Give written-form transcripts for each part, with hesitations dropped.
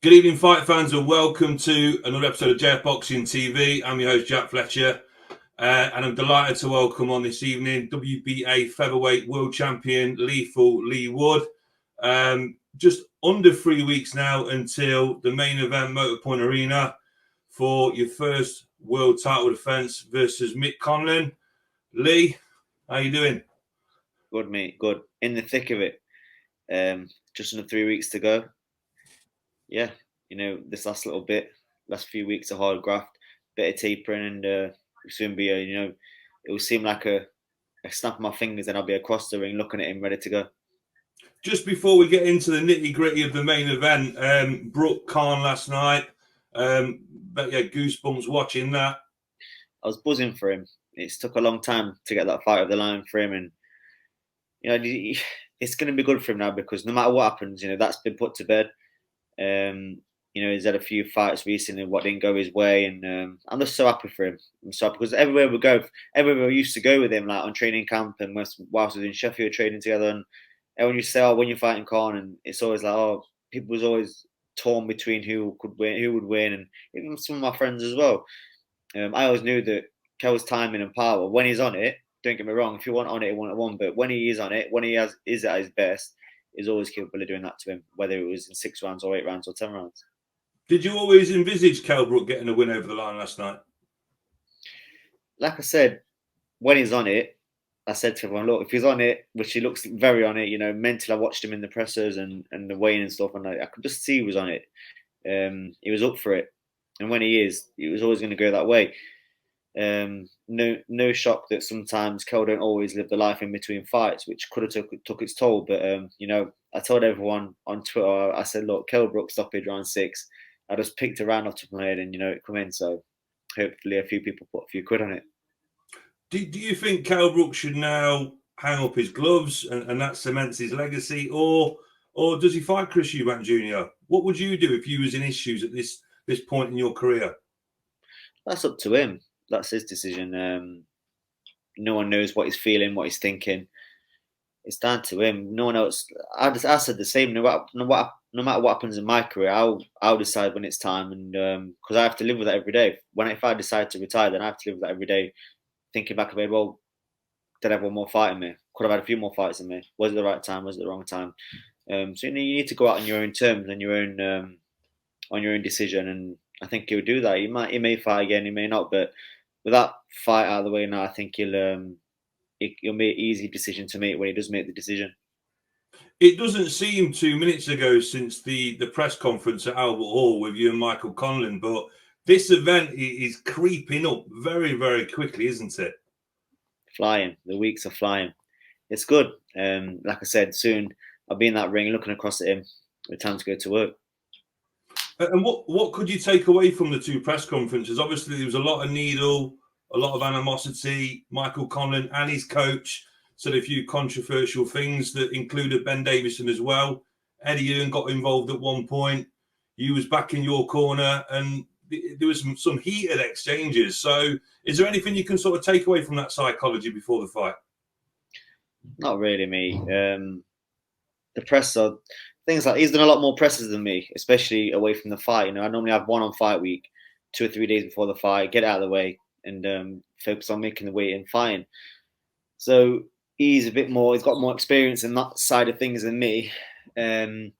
Good evening, fight fans, and welcome to another episode of JF Boxing TV. I'm your host, Jack Fletcher, and I'm delighted to welcome on this evening WBA featherweight world champion, Leigh Wood. Just under 3 weeks now until the main event, Motor Point Arena, for your first world title defense versus Mick Conlan. Leigh, how you doing? Good, mate. Good. In the thick of it. Just under 3 weeks to go. Yeah, this last few weeks of hard graft, bit of tapering, and it'll soon be it will seem like a snap of my fingers, and I'll be across the ring looking at him, ready to go. Just before we get into the nitty gritty of the main event, Brooke Khan last night. But yeah, goosebumps watching that. I was buzzing for him. It's took a long time to get that fight over the line for him, and it's going to be good for him now because no matter what happens, that's been put to bed. He's had a few fights recently what didn't go his way, and I'm just so happy for him. I'm so happy because everywhere we used to go with him, like on training camp and whilst we was in Sheffield training together, and everyone used to say, "Oh, when you're fighting Khan," and it's always like, "Oh," people was always torn between who would win, and even some of my friends as well. I always knew that Kel's timing and power, when he's on it, don't get me wrong, if he wasn't on it, he won at one, but when he is on it, when he is at his best, is always capable of doing that to him, whether it was in 6 rounds or 8 rounds or 10 rounds. Did you always envisage Kell Brook getting a win over the line last night? Like I said, when he's on it, I said to everyone, look, if he's on it, which he looks very on it, mentally I watched him in the pressers and the weighing and stuff, and I could just see he was on it. He was up for it. And when he was always going to go that way. No shock that sometimes Kell don't always live the life in between fights, which could have took its toll. But I told everyone on Twitter, I said, look, Kell Brook stoppage round 6. I just picked a round off the top of my head, and it come in. So hopefully a few people put a few quid on it. Do you think Kell Brook should now hang up his gloves and that cements his legacy, or does he fight Chris Eubank Jr.? What would you do if you was in his shoes at this point in your career? That's up to him. That's his decision. No one knows what he's feeling, what he's thinking. It's down to him. No one else. I said the same. No matter what happens in my career, I'll decide when it's time, and because I have to live with that every day. If I decide to retire, then I have to live with that every day, thinking back of it. Well, did I have one more fight in me? Could have had a few more fights in me. Was it the right time? Was it the wrong time? So you need to go out on your own terms and on your own decision, and I think he'll do that. He may fight again, he may not, but with that fight out of the way now, I think he'll make an easy decision to make when he does make the decision. It doesn't seem 2 minutes ago since the press conference at Albert Hall with you and Michael Conlan, but this event is creeping up very, very quickly, isn't it? Flying. The weeks are flying. It's good. Like I said, soon I'll be in that ring looking across at him with time to go to work. And what could you take away from the two press conferences? Obviously, there was a lot of needle, a lot of animosity. Michael Conlan and his coach said a few controversial things that included Ben Davison as well. Eddie Hearn got involved at one point. You was back in your corner, and there was some heated exchanges. So is there anything you can sort of take away from that psychology before the fight? Not really, me. The press are things like he's done a lot more presses than me, especially away from the fight. I normally have one on fight week, 2 or 3 days before the fight, get it out of the way, and focus on making the weight and fighting. So he's got more experience in that side of things than me. Did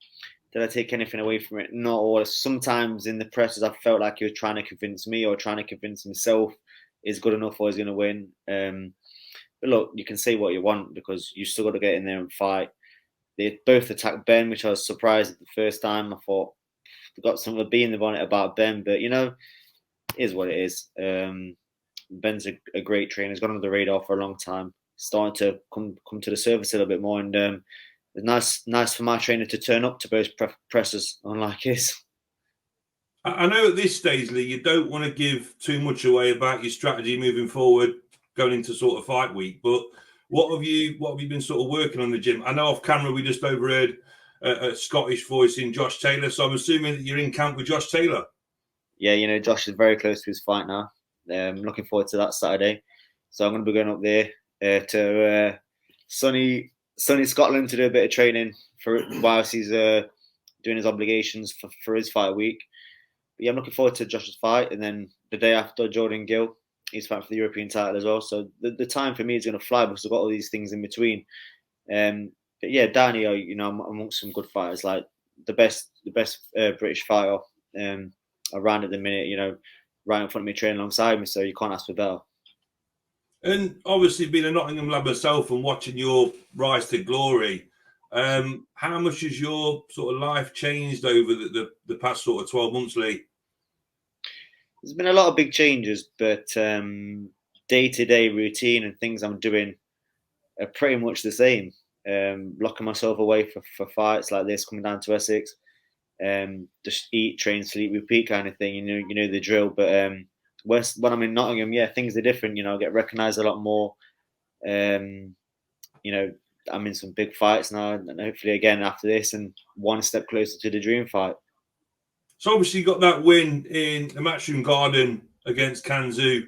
I take anything away from it? Not all. Sometimes in the presses, I felt like he was trying to convince me or trying to convince himself is good enough or he's going to win. But look, you can say what you want because you still got to get in there and fight. They both attacked Ben, which I was surprised at the first time. I thought they got something to be in the bonnet about Ben, but it is what it is. Ben's a great trainer. He's gone under the radar for a long time. Starting to come to the surface a little bit more, and it's nice for my trainer to turn up to both presses, unlike his. I know at this stage, Leigh, you don't want to give too much away about your strategy moving forward, going into sort of fight week, but what have you been sort of working on in the gym? I know off camera we just overheard a Scottish voice in Josh Taylor, so I'm assuming that you're in camp with Josh Taylor. Yeah, Josh is very close to his fight now. I'm looking forward to that Saturday. So I'm going to be going up there to sunny Scotland to do a bit of training for whilst he's doing his obligations for his fight week. But yeah, I'm looking forward to Josh's fight, and then the day after, Jordan Gill, he's fighting for the European title as well. So the time for me is going to fly because I've got all these things in between. But yeah, Danny, you know, I'm amongst some good fighters, like the best British fighter around at the minute. You know, right in front of me, training alongside me. So you can't ask for better. And obviously, being a Nottingham lad myself and watching your rise to glory, how much has your sort of life changed over the past sort of 12 months, Leigh? There's been a lot of big changes, but day-to-day routine and things I'm doing are pretty much the same. Locking myself away for fights like this, coming down to Essex, just eat, train, sleep, repeat kind of thing. You know the drill. But when I'm in Nottingham, yeah, things are different. You know, I get recognised a lot more. You know, I'm in some big fights now, and hopefully again after this, and one step closer to the dream fight. So obviously you got that win in the Matchroom Garden against Kanzu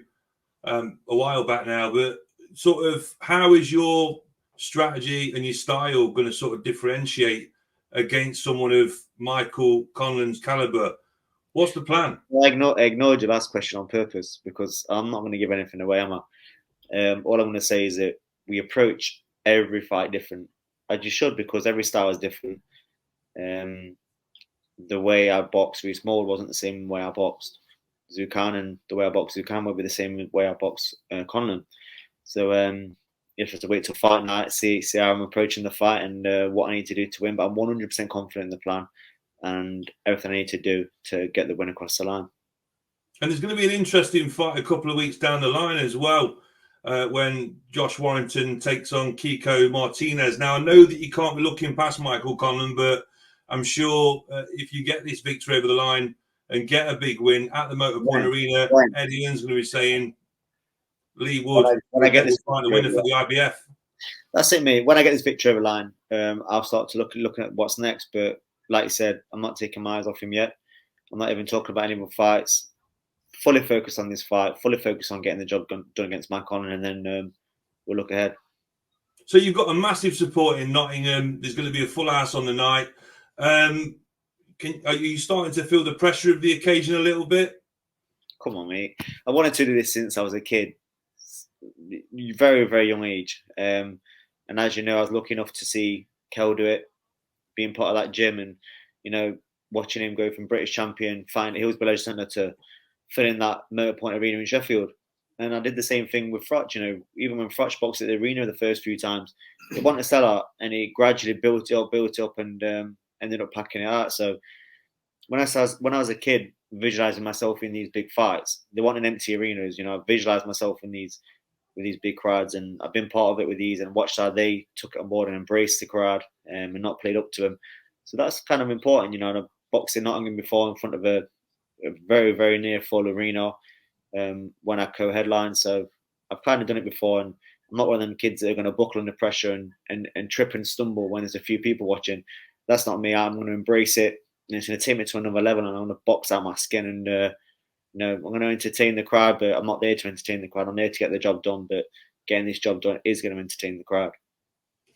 a while back now, but sort of how is your strategy and your style going to sort of differentiate against someone of Michael Conlan's caliber? What's the plan? I ignored your last question on purpose because I'm not going to give anything away, am I? All I'm going to say is that we approach every fight different, as you should, because every style is different. The way I boxed Reece Mould wasn't the same way I boxed Zukan, and the way I boxed Zukan won't be the same way I boxed Conlan. So you have to wait till fight night, see how I'm approaching the fight and what I need to do to win. But I'm 100% confident in the plan and everything I need to do to get the win across the line. And there's going to be an interesting fight a couple of weeks down the line as well, when Josh Warrington takes on Kiko Martinez. Now, I know that you can't be looking past Michael Conlan, but I'm sure if you get this victory over the line and get a big win at the Motorpoint Arena, Eddie Hearn's going to be saying Leigh Wood when I get this find the winner for the IBF. That's it, mate. When I get this victory over the line, I'll start to look at what's next. But like you said, I'm not taking my eyes off him yet. I'm not even talking about any more fights. Fully focused on this fight. Fully focused on getting the job done against Mike Conlan, and then we'll look ahead. So you've got a massive support in Nottingham. There's going to be a full house on the night. Are you starting to feel the pressure of the occasion a little bit? Come on, mate. I wanted to do this since I was a kid. Very, very young age. And as you know, I was lucky enough to see Kel do it, being part of that gym, and you know, watching him go from British champion, fighting at Hillsborough Leisure Centre to filling that Motorpoint Arena in Sheffield. And I did the same thing with Frotch. You know, even when Frotch boxed at the arena the first few times, it wasn't a sellout, and he gradually built it up, and ended up packing it out. So when I was a kid, visualizing myself in these big fights, they weren't in empty arenas. You know, I visualized myself in these with these big crowds, and I've been part of it with these and watched how they took it on board and embraced the crowd and not played up to them. So that's kind of important, you know. And I've boxed in Nottingham before in front of a very, very near full arena when I co-headline. So I've kind of done it before, and I'm not one of them kids that are going to buckle under pressure and trip and stumble when there's a few people watching. That's not me. I'm going to embrace it, and it's going to take me to another level, and I'm going to box out my skin and you know, I'm going to entertain the crowd, but I'm not there to entertain the crowd. I'm there to get the job done, but getting this job done is going to entertain the crowd.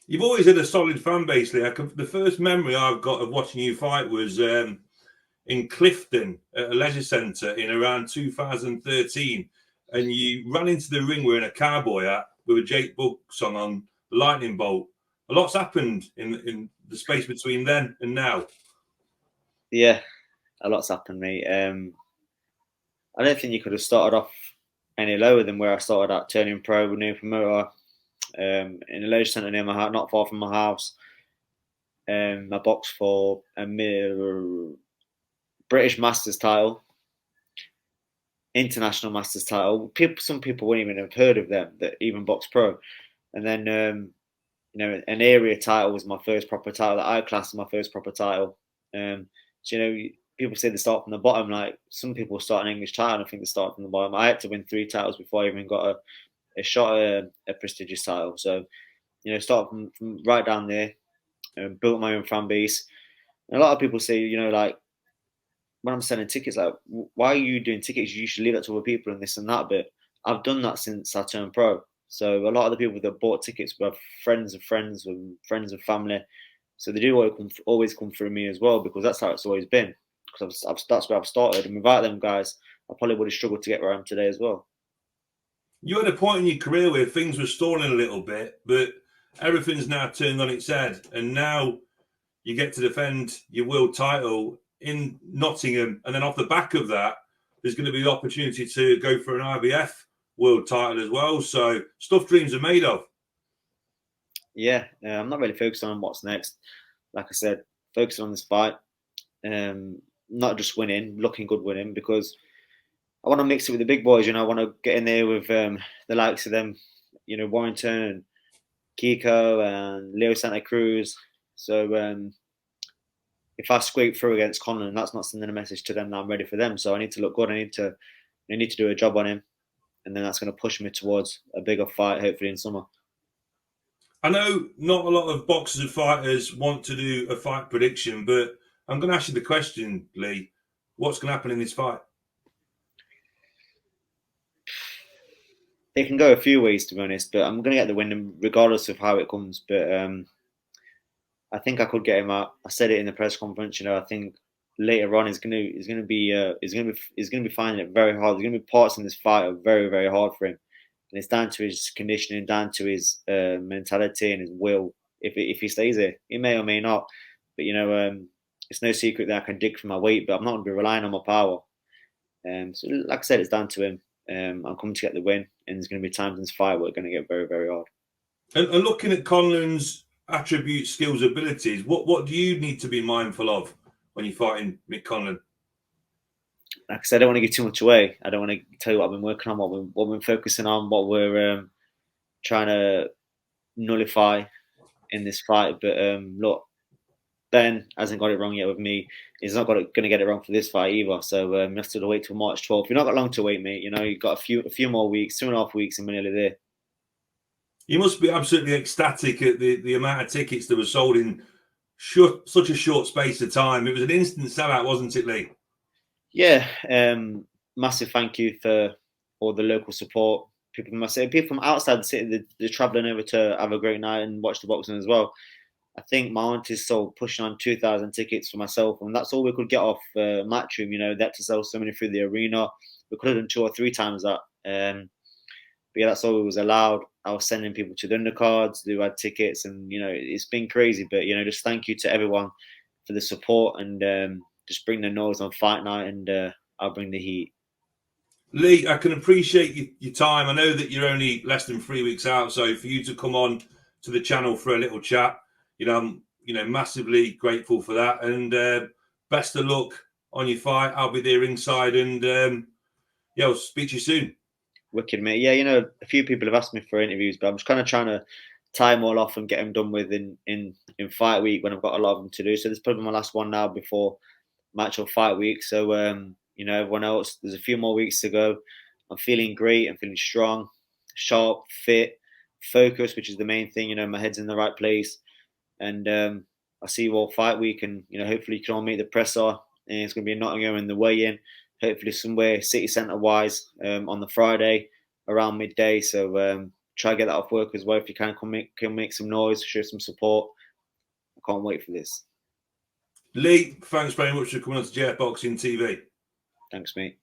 You've always had a solid fan base, Leigh. The first memory I've got of watching you fight was in Clifton at a leisure centre in around 2013, and you ran into the ring wearing a cowboy hat with a Jake Buck song on, Lightning Bolt. A lot's happened in the space between then and now. Yeah, a lot's happened, mate. I don't think you could have started off any lower than where I started at, turning pro with new promoter in a leisure centre near my house, not far from my house. I boxed for a British Masters title, International Masters title. Some people wouldn't even have heard of them that even box pro. And then, you know, an area title was my first proper title. The I class was my first proper title. So, you know, people say they start from the bottom. Like some people start an English title, and I think they start from the bottom. I had to win 3 titles before I even got a shot at a prestigious title. So, you know, start from right down there, and built my own fan base. And a lot of people say, you know, like when I'm selling tickets, like, why are you doing tickets? You should leave that to other people and this and that. But I've done that since I turned pro. So a lot of the people that bought tickets were friends of friends and friends of family. So they do always come through me as well, because that's how it's always been. Because that's where I've started, and without them guys, I probably would have struggled to get where I am today as well. You had a point in your career where things were stalling a little bit, but everything's now turned on its head, and now you get to defend your world title in Nottingham, and then off the back of that, there's going to be the opportunity to go for an IBF world title as well. So stuff dreams are made of. Yeah, I'm not really focused on what's next. Like I said, focusing on this fight, not just winning, looking good winning, because I want to mix it with the big boys. I want to get in there with the likes of them, Warrington and Kiko and Leo Santa Cruz. So if I scrape through against Conlan, that's not sending a message to them that I'm ready for them. So I need to look good. I need to do a job on him, and then that's going to push me towards a bigger fight, hopefully in summer. I know not a lot of boxers and fighters want to do a fight prediction, but I'm going to ask you the question, Leigh. What's going to happen in this fight? It can go a few ways, to be honest, but I'm going to get the win regardless of how it comes. But I think I could get him out. I said it in the press conference. I think later on he's going to be finding it very hard. There's going to be parts in this fight are very, very hard for him, and it's down to his conditioning, down to his mentality and his will. If he stays there, he may or may not. But it's no secret that I can dig for my weight, but I'm not going to be relying on my power. So like I said, it's down to him. I'm coming to get the win, and there's going to be times in this fight where it's going to get very, very hard. And looking at Conlan's attributes, skills, abilities, what do you need to be mindful of when you're fighting Mick Conlan? Like I said, I don't want to give too much away. I don't want to tell you what I've been working on, what we're focusing on, what we're trying to nullify in this fight. But look, Ben hasn't got it wrong yet with me. He's not going to get it wrong for this fight either. So you have to wait till March 12th. You've not got long to wait, mate. You've got a few more weeks, 2.5 weeks, and we're nearly there. You must be absolutely ecstatic at the amount of tickets that were sold in such a short space of time. It was an instant sellout, wasn't it, Leigh? Yeah, massive thank you for all the local support. People from outside the city, they're travelling over to have a great night and watch the boxing as well. I think my aunt is sold pushing on 2,000 tickets for myself, and that's all we could get off Matchroom. They had to sell so many through the arena. We could have done 2 or 3 times that. But yeah, that's all we was allowed. I was sending people to the undercards who had tickets, and it's been crazy. But just thank you to everyone for the support, and just bring the noise on fight night, and I'll bring the heat. Leigh, I can appreciate your time. I know that you're only less than 3 weeks out, so for you to come on to the channel for a little chat, I'm massively grateful for that. And best of luck on your fight. I'll be there ringside, and I'll speak to you soon. Wicked, mate. Yeah, a few people have asked me for interviews, but I'm just kind of trying to tie them all off and get them done with in fight week when I've got a lot of them to do. So this is probably my last one now before match or fight week. So everyone else, there's a few more weeks to go. I'm feeling great. I'm feeling strong, sharp, fit, focused, which is the main thing. My head's in the right place, and I'll see you all fight week, and hopefully you can all meet the presser. And it's going to be in Nottingham in the weigh-in. Hopefully somewhere city centre wise on the Friday around midday. So try to get that off work as well if you can. Come make some noise, show some support. I can't wait for this. Leigh, thanks very much for coming on to JF Boxing TV. Thanks, mate.